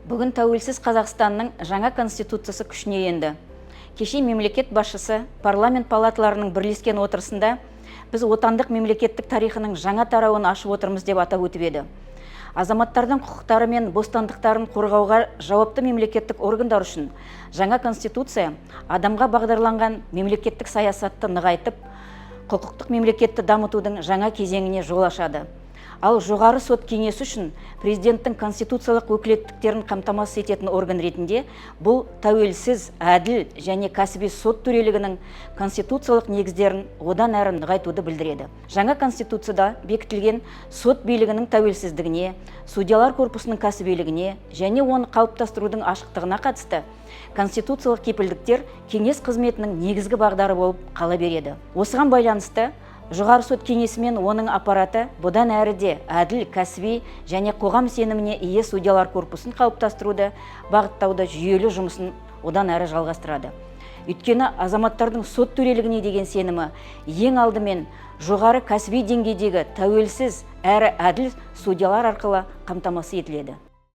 Бүгін тәуелсіз Қазақстанның жаңа конституциясы күшіне енді. Кеше мемлекет басшысы парламент палаталарының бірлескен отырысында біз отандық мемлекеттік тарихының жаңа тарауын ашып отырмыз деп атап өтіп еді. Азаматтардың құқықтары мен бостандықтарын қорғауға жауапты мемлекеттік органдар үшін жаңа конституция адамға бағдарланған мемлекеттік саясатты нығайтып, құқықтық мемлекетті дамытудың жаңа кезеңіне жол ашады. Ал жоғары сот кеңесі үшін президенттің конституциялық өкілеттіктерін қамтамасыз ететін орган ретінде бұл тәуелсіз, әділ және кәсіби сот төрелігінің конституциялық негіздерін одан әрі нығайтуды білдіреді. Жаңа конституцияда бекітілген сот билігінің тәуелсіздігіне, судьялар корпусының кәсібилігіне және оны қалыптастырудың ашықтығына қатысты конституциялық кепілдіктер кеңес қызметінің негізгі бағдары болып қала береді. Осыған байланысты жоғары сот кеңесі мен оның аппараты бұдан әрі де әділ, кәсіби және қоғам сеніміне ие судьялар корпусын қалыптастыруды, бағыттауда жүйелі жұмысын одан әрі жалғастырады. Өйткені азаматтардың сот төрелігіне деген сенімі ең алдымен жоғары кәсіби деңгейдегі тәуелсіз әрі әділ судьялар арқылы қамтамасыз етіледі.